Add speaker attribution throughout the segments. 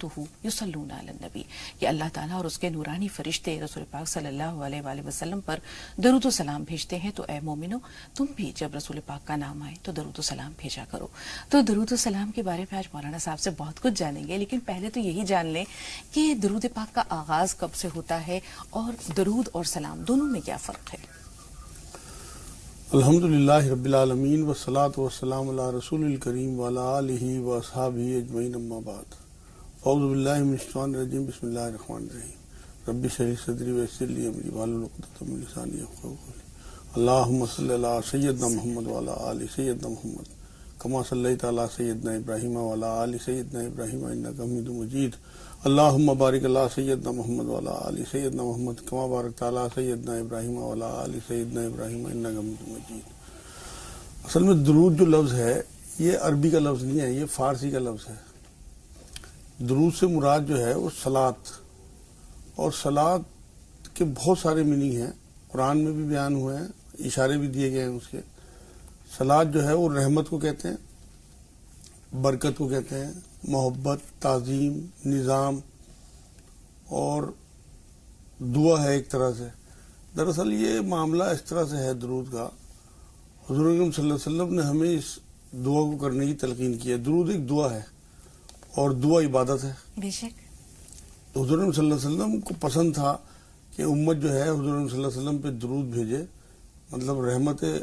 Speaker 1: ملائکتہ یصلون علی النبی، کہ اللہ تعالیٰ اور اس کے نورانی فرشتے رسول پاک صلی اللہ علیہ وآلہ وسلم پر درود و سلام بھیجتے ہیں، تو اے مومنو تم بھی جب رسول پاک کا نام آئے تو درود و سلام بھیجا کرو۔ تو درود و سلام کے بارے میں آج مولانا صاحب سے بہت کچھ جانیں گے، لیکن پہلے تو یہی جان لیں کہ درود پاک کا آغاز کب سے ہوتا ہے اور درود اور سلام دونوں میں کیا فرق ہے؟
Speaker 2: الحمدللہ رب العالمین والصلاة والسلام علی رسول الکریم وعلی آلہ واصحابہ اجمعین، اما بعد، اعوذ باللہ من الشیطان الرجیم، بسم اللہ الرحمن الرحیم، رب اشرح لي صدری ویسر لی امری واحلل عقدۃ من لسانی یفقہوا قولی، اللہم صلی علی سیدنا محمد وعلی آل سیدنا محمد کما صلیت علی سیدنا ابراہیم وعلی آل سیدنا ابراہیم انک حمید مجید، اللہم بارک علی سیدنا محمد وعلی آل سیدنا محمد کما بارکت علی سیدنا ابراہیم وعلی آل سیدنا ابراہیم انک حمید مجید۔ اصل میں درود جو لفظ ہے یہ عربی کا لفظ نہیں ہے، یہ فارسی کا لفظ ہے۔ درود سے مراد جو ہے وہ صلاۃ، اور صلاۃ کے بہت سارے میننگ ہیں، قرآن میں بھی بیان ہوئے ہیں، اشارے بھی دیے گئے ہیں اس کے۔ صلاۃ جو ہے وہ رحمت کو کہتے ہیں، برکت کو کہتے ہیں، محبت، تعظیم، نظام اور دعا ہے ایک طرح سے۔ دراصل یہ معاملہ اس طرح سے ہے درود کا، حضور اکرم صلی اللہ علیہ وسلم نے ہمیں اس دعا کو کرنے کی تلقین کی ہے۔ درود ایک دعا ہے اور دعا عبادت ہے۔
Speaker 1: بے شک
Speaker 2: حضور اکرم صلی اللہ علیہ وسلم کو پسند تھا کہ امت جو ہے حضور اکرم صلی اللہ علیہ وسلم پہ درود بھیجے، مطلب رحمتیں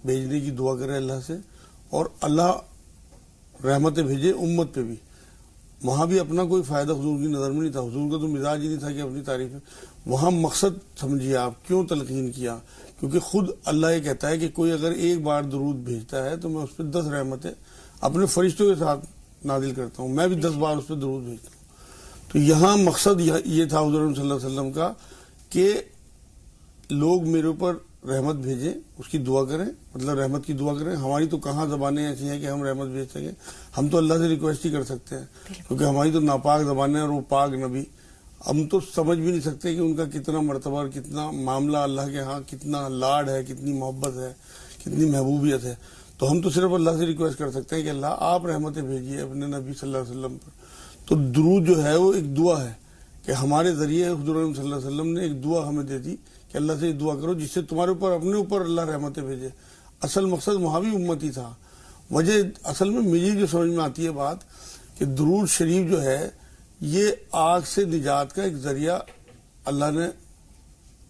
Speaker 2: بھیجنے کی دعا کرے اللہ سے، اور اللہ رحمتیں بھیجے امت پہ بھی۔ وہاں بھی اپنا کوئی فائدہ حضور کی نظر میں نہیں تھا، حضور کا تو مزاج ہی نہیں تھا کہ اپنی تعریف ہے۔ وہاں مقصد سمجھیے آپ کیوں تلقین کیا، کیونکہ خود اللہ یہ کہتا ہے کہ کوئی اگر ایک بار درود بھیجتا ہے تو میں اس پہ 10 رحمتیں اپنے فرشتوں کے ساتھ نازل کرتا ہوں، میں بھی 10 بار اس پہ درود بھیجتا ہوں۔ تو یہاں مقصد یہ تھا حضور صلی اللہ علیہ وسلم کا کہ لوگ میرے اوپر رحمت بھیجیں، اس کی دعا کریں، مطلب رحمت کی دعا کریں۔ ہماری تو کہاں زبانیں ایسی ہیں کہ ہم رحمت بھیج سکیں، ہم تو اللہ سے ریکویسٹ ہی کر سکتے ہیں، کیونکہ ہماری تو ناپاک زبانیں ہیں اور وہ پاک نبی، ہم تو سمجھ بھی نہیں سکتے کہ ان کا کتنا مرتبہ اور کتنا معاملہ اللہ کے ہاں کتنا لاڈ ہے، کتنی محبت ہے، کتنی محبوبیت ہے۔ تو ہم تو صرف اللہ سے ریکویسٹ کر سکتے ہیں کہ اللہ آپ رحمتیں بھیجیے اپنے نبی صلی اللہ علیہ وسلم پر۔ تو درود جو ہے وہ ایک دعا ہے کہ ہمارے ذریعے حضور صلی اللہ علیہ وسلم نے ایک دعا ہمیں دے دی کہ اللہ سے دعا کرو جس سے تمہارے اوپر اپنے اوپر اللہ رحمتیں بھیجے۔ اصل مقصد وہاں بھی امتی تھا۔ وجہ اصل میں مجھے جو سمجھ میں آتی ہے بات کہ درود شریف جو ہے یہ آگ سے نجات کا ایک ذریعہ اللہ نے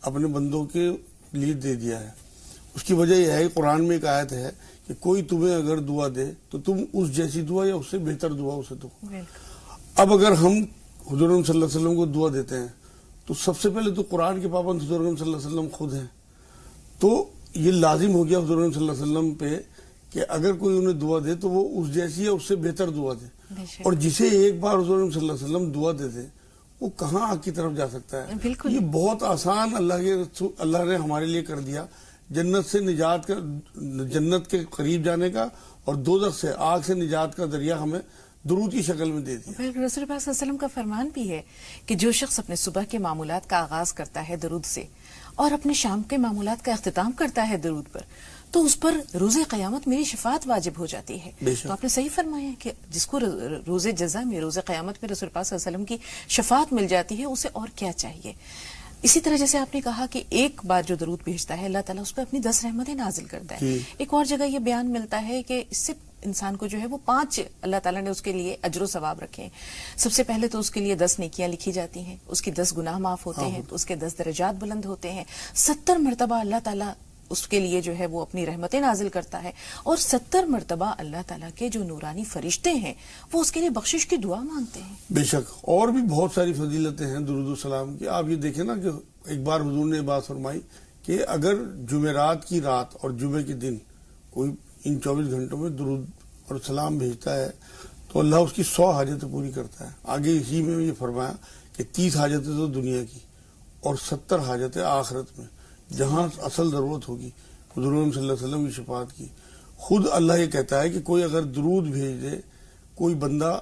Speaker 2: اپنے بندوں کے لیے دے دیا ہے۔ اس کی وجہ یہ ہے کہ قرآن میں ایک آیت ہے کہ کوئی تمہیں اگر دعا دے تو تم اس جیسی دعا یا اس سے بہتر دعا اسے دو۔ اب اگر ہم حضور صلی اللہ علیہ وسلم کو دعا دیتے ہیں تو سب سے پہلے تو قرآن کے پابند حضور صلی اللہ علیہ وسلم خود ہیں، تو یہ لازم ہو گیا حضور صلی اللہ علیہ وسلم پہ کہ اگر کوئی انہیں دعا دے تو وہ اس جیسی یا اس سے بہتر دعا دے، اور جسے ایک بار حضور صلی اللہ علیہ وسلم دعا دے دے وہ کہاں آگ کی طرف جا سکتا ہے۔ یہ بہت آسان اللہ نے ہمارے لیے کر دیا، جنت سے نجات کا، جنت کے قریب جانے کا، اور دوزخ سے آگ سے نجات کا ذریعہ ہمیں درود کی شکل میں دے دیا۔
Speaker 1: رسول پاک صلی اللہ علیہ وسلم کا فرمان بھی ہے کہ جو شخص اپنے صبح کے معمولات کا آغاز کرتا ہے درود سے اور اپنے شام کے معمولات کا اختتام کرتا ہے درود پر، تو اس پر روز قیامت میری شفاعت واجب ہو جاتی ہے۔ تو آپ نے صحیح فرمایا کہ جس کو روز جزا میں، روز قیامت میں رسول پاک صلی اللہ علیہ وسلم کی شفاعت مل جاتی ہے، اسے اور کیا چاہیے۔ اسی طرح جیسے آپ نے کہا کہ ایک بار جو درود بھیجتا ہے اللہ تعالیٰ اس پہ اپنی 10 رحمتیں نازل کرتا ہے۔ ایک اور جگہ یہ بیان ملتا ہے کہ اس سے انسان کو جو ہے وہ 5 اللہ تعالیٰ نے اس کے لیے اجر و ثواب رکھے ہیں۔ سب سے پہلے تو اس کے لیے 10 نیکیاں لکھی جاتی ہیں، اس کی 10 گناہ معاف ہوتے ہیں، اس کے 10 درجات بلند ہوتے ہیں، 70 مرتبہ اللہ تعالیٰ اس کے لیے جو ہے وہ اپنی رحمتیں نازل کرتا ہے، اور 70 مرتبہ اللہ تعالیٰ کے جو نورانی فرشتے ہیں وہ اس کے لیے بخشش کی دعا مانگتے ہیں۔
Speaker 2: بے شک اور بھی بہت ساری فضیلتیں ہیں درود السلام کی۔ آپ یہ دیکھیں نا کہ ایک بار حضور نے بات فرمائی کہ اگر جمعرات کی رات اور جمعے کے دن کوئی ان 24 گھنٹوں میں درود اور سلام بھیجتا ہے تو اللہ اس کی 100 حاجتیں پوری کرتا ہے۔ آگے اسی میں یہ فرمایا کہ 30 حاجتیں تو دنیا کی اور 70 حاجتیں آخرت میں، جہاں اصل ضرورت ہوگی حضور صلی اللہ علیہ وسلم کی شفاعت کی۔ خود اللہ یہ کہتا ہے کہ کوئی اگر درود بھیج دے کوئی بندہ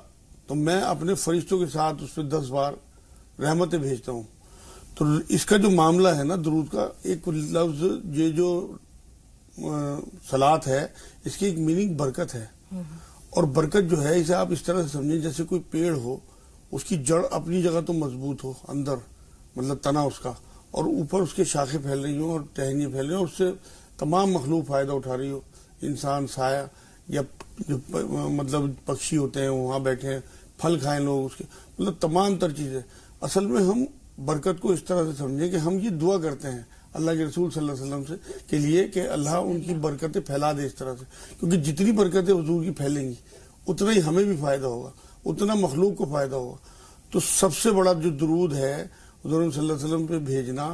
Speaker 2: تو میں اپنے فرشتوں کے ساتھ اس پہ 10 بار رحمتیں بھیجتا ہوں۔ تو اس کا جو معاملہ ہے نا درود کا، ایک لفظ یہ جو صلاۃ ہے اس کی ایک میننگ برکت ہے، اور برکت جو ہے اسے آپ اس طرح سے سمجھیں جیسے کوئی پیڑ ہو اس کی جڑ اپنی جگہ تو مضبوط ہو اندر، مطلب تنا اس کا، اور اوپر اس کے شاخیں پھیل رہی ہوں اور ٹہنیاں پھیل رہی ہوں، اس سے تمام مخلوق فائدہ اٹھا رہی ہو، انسان، سایہ، یا جو مطلب پکشی ہوتے ہیں وہاں بیٹھے ہیں، پھل کھائیں لوگ اس کے، مطلب تمام تر چیزیں. اصل میں ہم برکت کو اس طرح سے سمجھیں کہ ہم یہ دعا کرتے ہیں اللہ کے رسول صلی اللہ علیہ وسلم سے کے لیے کہ اللہ ان کی برکتیں پھیلا دے اس طرح سے، کیونکہ جتنی برکتیں حضور کی پھیلیں گی اتنا ہی ہمیں بھی فائدہ ہوگا، اتنا مخلوق کو فائدہ ہوگا. تو سب سے بڑا جو درود ہے حضور صلی اللہ علیہ وسلم پہ بھیجنا،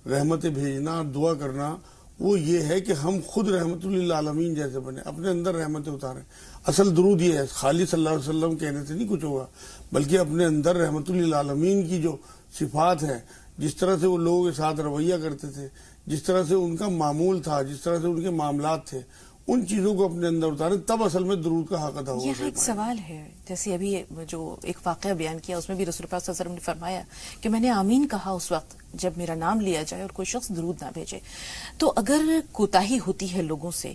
Speaker 2: رحمتیں بھیجنا، دعا کرنا، وہ یہ ہے کہ ہم خود رحمت للعالمین جیسے بنے، اپنے اندر رحمتیں اتاریں. اصل درود یہ ہے، خالی صلی اللہ علیہ وسلم کہنے سے نہیں کچھ ہوگا، بلکہ اپنے اندر رحمت للعالمین کی جو صفات ہیں، جس طرح سے وہ لوگوں کے ساتھ رویہ کرتے تھے، جس طرح سے ان کا معمول تھا، جس طرح سے ان کے معاملات تھے، ان چیزوں کو اپنے اندر اتاریں، تب اصل میں درود کا حق ادا ہوگا.
Speaker 1: یہاں ایک سوال ہے، جیسے ابھی جو ایک واقعہ بیان کیا اس میں بھی رسول پاک صلی اللہ علیہ وسلم نے فرمایا کہ میں نے آمین کہا اس وقت جب میرا نام لیا جائے اور کوئی شخص درود نہ بھیجے. تو اگر کوتاہی ہوتی ہے لوگوں سے،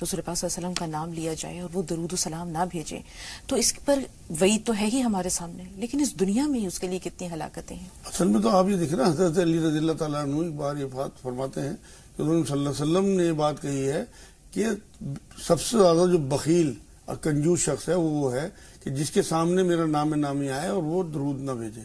Speaker 1: رسول پاک صلی اللہ علیہ وسلم کا نام لیا جائے اور وہ درود و سلام نہ بھیجیں، تو اس پر وعید تو ہے ہی ہمارے سامنے، لیکن اس دنیا میں ہی اس کے لیے کتنی ہلاکتیں ہیں.
Speaker 2: اصل میں تو آپ یہ دیکھ رہے ہیں، حضرت علی رضی اللہ تعالیٰ عنہ ایک بار یہ بات فرماتے ہیں کہ حضور صلی اللہ علیہ وسلم نے یہ بات کہی ہے کہ سب سے زیادہ جو بخیل اور کنجوس شخص ہے وہ ہے کہ جس کے سامنے میرا نام نامی آئے اور وہ درود نہ بھیجے.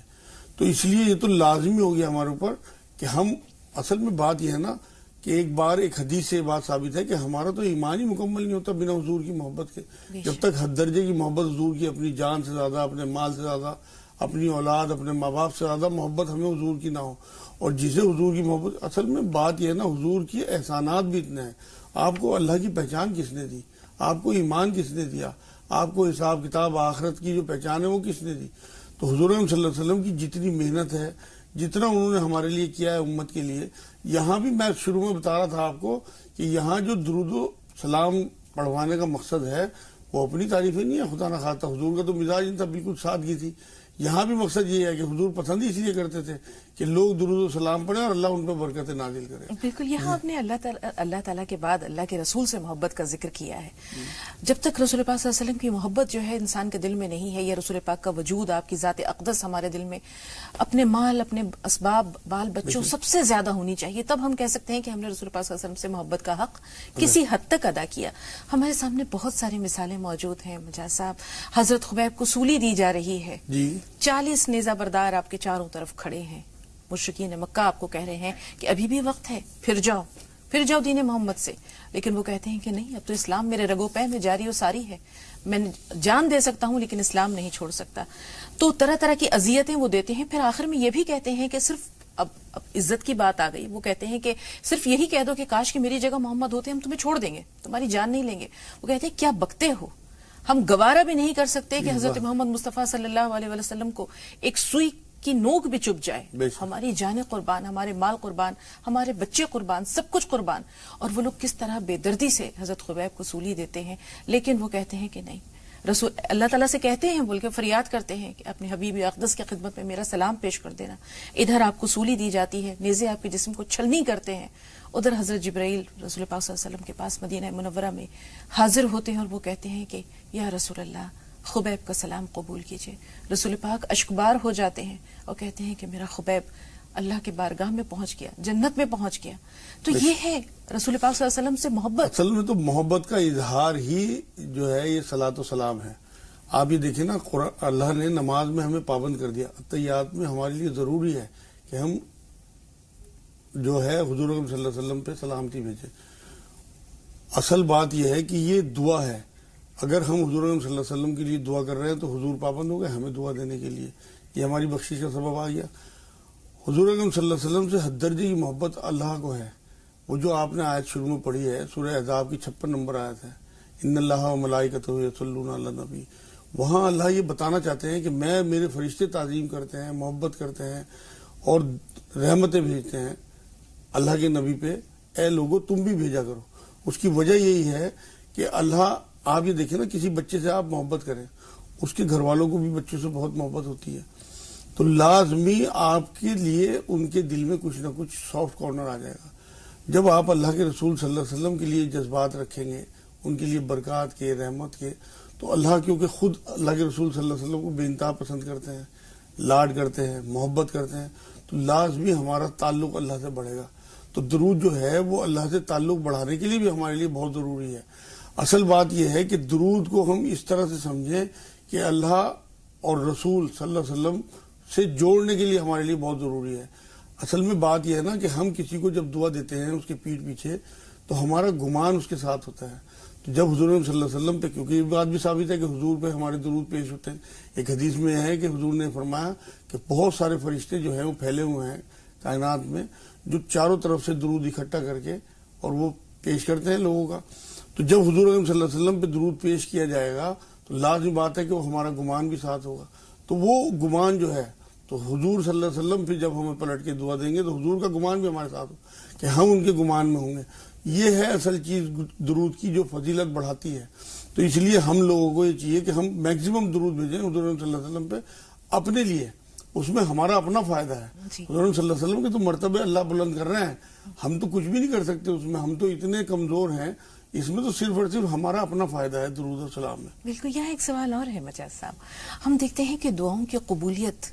Speaker 2: تو اس لیے یہ تو لازمی ہو گیا ہمارے اوپر کہ ہم، اصل میں بات یہ ہے نا کہ ایک بار ایک حدیث سے یہ بات ثابت ہے کہ ہمارا تو ایمان ہی مکمل نہیں ہوتا بنا حضور کی محبت کے. جب تک حد درجے کی محبت حضور کی، اپنی جان سے زیادہ، اپنے مال سے زیادہ، اپنی اولاد، اپنے ماں باپ سے زیادہ محبت ہمیں حضور کی نہ ہو، اور جسے حضور کی محبت، اصل میں بات یہ ہے نا، حضور کی احسانات بھی اتنے ہیں. آپ کو اللہ کی پہچان کس نے دی؟ آپ کو ایمان کس نے دیا؟ آپ کو حساب کتاب آخرت کی جو پہچان ہے وہ کس نے دی؟ تو حضور صلی اللہ علیہ وسلم کی جتنی محنت ہے، جتنا انہوں نے ہمارے لیے کیا ہے امت کے لیے، یہاں بھی میں شروع میں بتا رہا تھا آپ کو کہ یہاں جو درود و سلام پڑھوانے کا مقصد ہے وہ اپنی تعریفیں نہیں ہے، خدا نہ خواستہ حضور کا تو مزاج نہیں تھا، بالکل سادگی تھی. یہاں بھی مقصد یہ ہے کہ حضور پسند ہی اس لیے کرتے تھے کہ لوگ درود و سلام پڑھیں اور اللہ ان پہ برکتیں نازل کرے.
Speaker 1: بالکل. یہاں آپ نے اللہ تعالیٰ کے بعد اللہ کے رسول سے محبت کا ذکر کیا ہے. جب تک رسول پاک صلی اللہ علیہ وسلم کی محبت جو ہے انسان کے دل میں نہیں ہے، یا رسول پاک کا وجود، آپ کی ذات اقدس ہمارے دل میں، اپنے مال، اپنے اسباب، بال بچوں سب سے زیادہ ہونی چاہیے، تب ہم کہہ سکتے ہیں کہ ہم نے رسول پاک صلی اللہ علیہ وسلم سے محبت کا حق کسی حد تک ادا کیا. ہمارے سامنے بہت ساری مثالیں موجود ہیں. مجاز صاحب، حضرت خبیب کو سولی دی جا رہی ہے، 40 نیزہ بردار آپ کے چاروں طرف کھڑے ہیں. مشرکین مکہ آپ کو کہہ رہے ہیں کہ ابھی بھی وقت ہے، پھر جاؤ دین محمد سے، لیکن وہ کہتے ہیں کہ نہیں، اب تو اسلام میرے رگو پہ میں جاری و ساری ہے، میں جان دے سکتا ہوں لیکن اسلام نہیں چھوڑ سکتا. تو طرح طرح کی اذیتیں وہ دیتے ہیں. پھر آخر میں یہ بھی کہتے ہیں کہ صرف اب عزت کی بات آ گئی، وہ کہتے ہیں کہ صرف یہی کہہ دو کہ کاش کہ میری جگہ محمد ہوتے، ہم تمہیں چھوڑ دیں گے، تمہاری جان نہیں لیں گے. وہ کہتے ہیں کیا بکتے ہو، ہم گوارا بھی نہیں کر سکتے کہ حضرت محمد مصطفیٰ صلی اللہ علیہ وسلم کو ایک سوئی کی نوک بھی چپ جائے، ہماری جانیں قربان، ہمارے مال قربان، ہمارے بچے قربان، سب کچھ قربان. اور وہ لوگ کس طرح بے دردی سے حضرت خبیب کو سولی دیتے ہیں، لیکن وہ کہتے ہیں کہ نہیں. رسول اللہ تعالیٰ سے کہتے ہیں، بول کے فریاد کرتے ہیں کہ اپنے حبیب اقدس کی خدمت میں میرا سلام پیش کر دینا. ادھر آپ کو سولی دی جاتی ہے، نیزے آپ کے جسم کو چھلنی کرتے ہیں. ادھر حضرت جبرائیل رسول پاک صلی اللہ علیہ وسلم کے پاس مدینہ منورہ میں حاضر ہوتے ہیں اور وہ کہتے ہیں کہ یا رسول اللہ، خبیب کا سلام قبول کیجئے. رسول پاک اشکبار ہو جاتے ہیں اور کہتے ہیں کہ میرا خبیب اللہ کے بارگاہ میں پہنچ گیا، جنت میں پہنچ گیا. تو یہ ہے رسول پاک صلی اللہ علیہ وسلم سے محبت.
Speaker 2: اصل میں تو محبت کا اظہار ہی جو ہے یہ صلاۃ و سلام ہے. آپ یہ دیکھیں نا، اللہ نے نماز میں ہمیں پابند کر دیا، اتحیات میں ہمارے لیے ضروری ہے کہ ہم جو ہے حضور صلی اللہ علیہ وسلم پہ سلامتی بھیجیں. اصل بات یہ ہے کہ یہ دعا ہے. اگر ہم حضور صلی اللہ علیہ وسلم کے لیے دعا کر رہے ہیں تو حضور پابند ہو گئے ہمیں دعا دینے کے لیے، یہ ہماری بخشش کا سبب آ گیا. حضور صلی اللہ علیہ وسلم سے حد درجے کی محبت اللہ کو ہے. وہ جو آپ نے آیت شروع میں پڑھی ہے سورہ احزاب کی 56 نمبر آیت ہے، ان اللہ و ملائکتہ یصلون علی النبی. وہاں اللہ یہ بتانا چاہتے ہیں کہ میرے فرشتے تعظیم کرتے ہیں، محبت کرتے ہیں اور رحمتیں بھیجتے ہیں اللہ کے نبی پہ. اے لوگو تم بھی بھیجا کرو. اس کی وجہ یہی ہے کہ اللہ، آپ یہ دیکھیں نا، کسی بچے سے آپ محبت کریں، اس کے گھر والوں کو بھی بچوں سے بہت محبت ہوتی ہے، تو لازمی آپ کے لیے ان کے دل میں کچھ نہ کچھ سافٹ کارنر آ جائے گا. جب آپ اللہ کے رسول صلی اللہ علیہ وسلم کے لیے جذبات رکھیں گے، ان کے لیے برکات کے، رحمت کے، تو اللہ کیونکہ خود اللہ کے رسول صلی اللہ علیہ وسلم کو بے انتہا پسند کرتے ہیں، لاڈ کرتے ہیں، محبت کرتے ہیں، تو لازمی ہمارا تعلق اللہ سے بڑھے گا. تو درود جو ہے وہ اللہ سے تعلق بڑھانے کے لیے بھی ہمارے لیے بہت ضروری ہے. اصل بات یہ ہے کہ درود کو ہم اس طرح سے سمجھیں کہ اللہ اور رسول صلی اللہ علیہ وسلم سے جوڑنے کے لیے ہمارے لیے بہت ضروری ہے. اصل میں بات یہ ہے نا کہ ہم کسی کو جب دعا دیتے ہیں اس کے پیٹھ پیچھے تو ہمارا گمان اس کے ساتھ ہوتا ہے. تو جب حضور صلی اللہ علیہ وسلم پہ، کیونکہ یہ بات بھی ثابت ہے کہ حضور پہ ہمارے درود پیش ہوتے ہیں. ایک حدیث میں ہے کہ حضور نے فرمایا کہ بہت سارے فرشتے جو ہیں وہ پھیلے ہوئے ہیں کائنات میں، جو چاروں طرف سے درود اکٹھا کر کے اور وہ پیش کرتے ہیں لوگوں کا. تو جب حضور صلی اللہ علیہ وسلم پہ درود پیش کیا جائے گا تو لازمی بات ہے کہ وہ ہمارا گمان بھی ساتھ ہوگا. تو وہ گمان جو ہے تو حضور صلی اللہ علیہ وسلم پھر جب ہمیں پلٹ کے دعا دیں گے تو حضور کا گمان بھی ہمارے ساتھ ہو کہ ہم ان کے گمان میں ہوں گے. یہ ہے اصل چیز درود کی جو فضیلت بڑھاتی ہے. تو اس لیے ہم لوگوں کو یہ چاہیے کہ ہم میکسیمم درود بھیجیں حضور صلی اللہ علیہ وسلم پہ اپنے لیے، اس میں ہمارا اپنا فائدہ ہے. حضور صلی اللہ علیہ وسلم کے تو مرتبے اللہ بلند کر رہے ہیں، ہم تو کچھ بھی نہیں کر سکتے اس میں، ہم تو اتنے کمزور ہیں. اس میں تو صرف اور صرف ہمارا اپنا فائدہ ہے درود و سلام میں.
Speaker 1: بالکل. یہاں ایک سوال اور ہے مجاز صاحب، ہم دیکھتے ہیں کہ دعاؤں کی قبولیت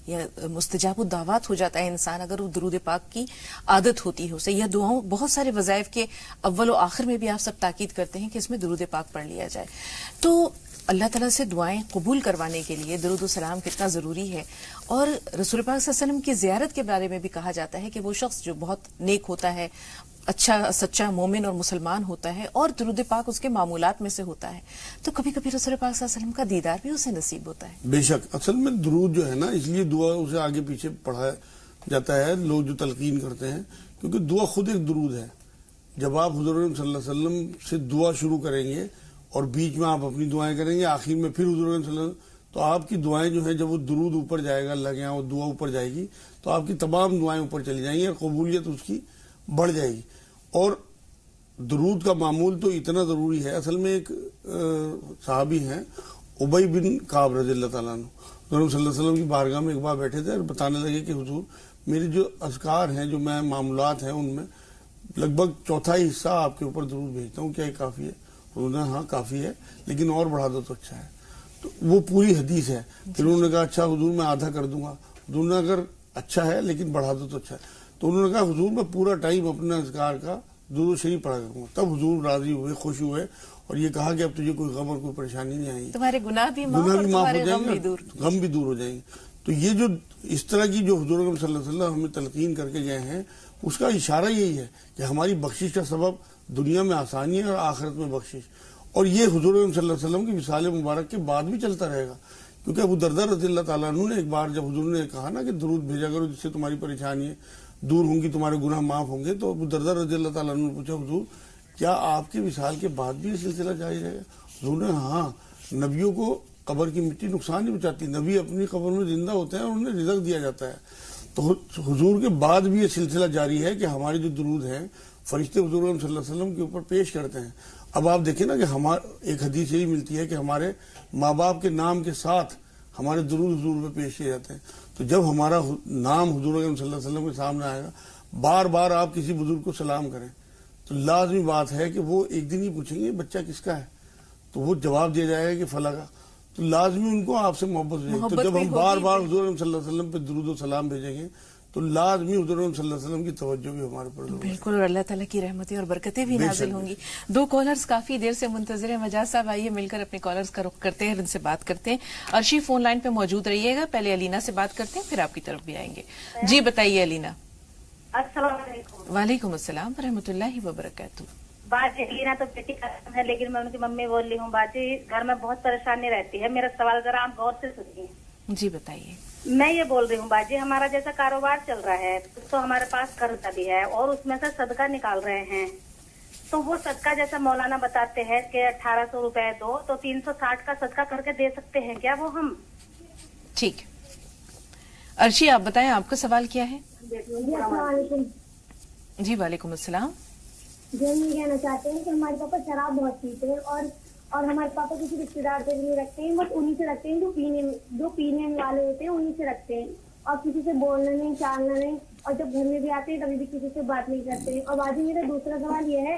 Speaker 1: یا مستجاب الدعوات ہو جاتا ہے انسان اگر وہ درود پاک کی عادت ہوتی ہے اسے، یا دعاؤں بہت سارے وظائف کے اول و آخر میں بھی آپ سب تاکید کرتے ہیں کہ اس میں درود پاک پڑھ لیا جائے. تو اللہ تعالیٰ سے دعائیں قبول کروانے کے لیے درود و سلام کتنا ضروری ہے. اور رسول پاک صلی اللہ علیہ وسلم کی زیارت کے بارے میں بھی کہا جاتا ہے کہ وہ شخص جو بہت نیک ہوتا ہے، اچھا سچا مومن اور مسلمان ہوتا ہے اور درود پاک اس کے معمولات میں سے ہوتا ہے، تو کبھی کبھی رسول پاک صلی اللہ علیہ وسلم کا دیدار بھی اسے نصیب ہوتا ہے.
Speaker 2: بے شک. اصل میں درود جو ہے نا اس لیے دعا اسے آگے پیچھے پڑھایا جاتا ہے لوگ جو تلقین کرتے ہیں، کیونکہ دعا خود ایک درود ہے. جب آپ حضور صلی اللہ علیہ وسلم سے دعا شروع کریں گے اور بیچ میں آپ اپنی دعائیں کریں گے، آخر میں پھر حضور صلی اللہ علیہ وسلم، تو آپ کی دعائیں جو ہیں جب وہ درود اوپر جائے گا اللہ کے یہاں، وہ دعا اوپر جائے گی تو آپ کی تمام دعائیں اوپر چلی جائیں گی اور قبولیت اس کی بڑھ جائے گی. اور درود کا معمول تو اتنا ضروری ہے. اصل میں ایک صحابی ہیں ابی بن کعب رضی اللہ تعالیٰ عنہ، حضور صلی اللہ علیہ وسلم کی بارگاہ میں ایک بار بیٹھے تھے اور بتانے لگے کہ حضور میرے جو اذکار ہیں، جو میں معاملات ہیں، ان میں لگ بھگ چوتھائی حصہ آپ کے اوپر درود بھیجتا ہوں، کیا یہ کافی ہے؟ حضور نے ہاں کافی ہے، لیکن اور بڑھا دو تو اچھا ہے. تو وہ پوری حدیث ہے. پھر انہوں نے کہا اچھا حضور میں آدھا کر دوں گا. حضور نے اگر اچھا ہے لیکن بڑھا دو تو اچھا ہے. تو انہوں نے کہا حضور میں پورا ٹائم اپنے اذکار کا درود شریف پڑھا کروں گا. تب حضور راضی ہوئے، خوش ہوئے اور یہ کہا کہ اب تجھے کوئی غم اور کوئی پریشانی نہیں آئی،
Speaker 1: تمہارے گناہ بھی معاف اور تمہارے غم بھی دور،
Speaker 2: غم بھی دور ہو جائیں گے. تو یہ جو اس طرح کی جو حضور صلی اللہ علیہ وسلم ہمیں تلقین کر کے گئے ہیں، اس کا اشارہ یہی ہے کہ ہماری بخشش کا سبب دنیا میں آسانی ہے اور آخرت میں بخشش. اور یہ حضور صلی اللہ علیہ وسلم کی وصال مبارک کے بعد بھی چلتا رہے گا. کیونکہ ابو درداء رضی اللہ تعالیٰ عنہ نے ایک بار جب حضور نے کہا نا کہ درود بھیجا کرو جس سے تمہاری پریشانی دور ہوں گی، تمہارے گناہ معاف ہوں گے، تو ابو درداء رضی اللہ تعالیٰ عنہ نے پوچھا حضور کیا آپ کے وصال کے بعد بھی یہ سلسلہ جاری رہے گا؟ حضور نے ہاں، نبیوں کو قبر کی مٹی نقصان نہیں پہنچاتی، نبی اپنی قبر میں زندہ ہوتے ہیں اور انہیں رزق دیا جاتا ہے. تو حضور کے بعد بھی یہ سلسلہ جاری ہے کہ ہمارے جو درود ہیں فرشتے حضور صلی اللہ علیہ وسلم کے اوپر پیش کرتے ہیں. اب آپ دیکھیں نا کہ ایک حدیث یہی ملتی ہے کہ ہمارے ماں باپ کے نام کے ساتھ ہمارے درود حضور پہ پیش کیے جاتے ہیں. تو جب ہمارا نام حضور صلی اللہ علیہ وسلم کے سامنے آئے گا، بار بار آپ کسی بزرگ کو سلام کریں تو لازمی بات ہے کہ وہ ایک دن ہی پوچھیں گے بچہ کس کا ہے، تو وہ جواب دیا جائے گا کہ فلاں کا. تو لازمی ان کو آپ سے محبت ہو جائے گی. تو جب ہم بار بار حضور صلی اللہ علیہ وسلم پہ درود و سلام بھیجیں گے تو لازمی حضور صلی اللہ علیہ وسلم کی توجہ بھی ہمارے پر ہوگی.
Speaker 1: بالکل، اور اللہ تعالیٰ کی رحمتیں اور برکتیں بھی نازل ہوں گی. دو کالرز کافی دیر سے منتظر ہیں. مجاز صاحب آئیے مل کر اپنے کالرز کا رخ کرتے ہیں اور ان سے بات کرتے ہیں. ارشی فون لائن پہ موجود رہیے گا. پہلے علینا سے بات کرتے ہیں پھر آپ کی طرف بھی آئیں گے. جی بتائیے علینا.
Speaker 3: السلام علیکم.
Speaker 1: وعلیکم السلام ورحمۃ اللہ وبرکاتہ.
Speaker 3: باجی علینا تو بیٹی کا نام ہے لیکن میں ان کی ممی بول رہی ہوں. باجی گھر میں بہت پریشانی رہتی ہے. میرا سوال ذرا آپ غور سے سنیے.
Speaker 1: جی بتائیے.
Speaker 3: میں یہ بول رہی ہوں باجی ہمارا جیسا کاروبار چل رہا ہے تو ہمارے پاس قرض بھی ہے اور اس میں سے صدقہ نکال رہے ہیں. تو وہ صدقہ جیسا مولانا بتاتے ہیں کہ 1800 روپے دو تو 360 کا صدقہ کر کے دے سکتے ہیں کیا وہ ہم؟
Speaker 1: ٹھیک. ارشی آپ بتائیں آپ کا سوال کیا ہے؟
Speaker 4: السلام علیکم.
Speaker 1: جی وعلیکم السلام.
Speaker 4: جو ہم یہ کہنا چاہتے ہیں کہ ہمارے پاپا شراب بہت پیتے ہیں اور ہمارے پاپا کسی رشتے دار سے نہیں رکھتے ہیں، بس انہیں سے رکھتے ہیں جو پینے والے ہوتے ہیں انہیں سے رکھتے ہیں اور کسی سے بولنا نہیں چالنا نہیں. اور جب گھر میں بھی آتے ہیں تبھی بھی کسی سے بات نہیں کرتے ہیں. اور باجی میرا دوسرا سوال یہ ہے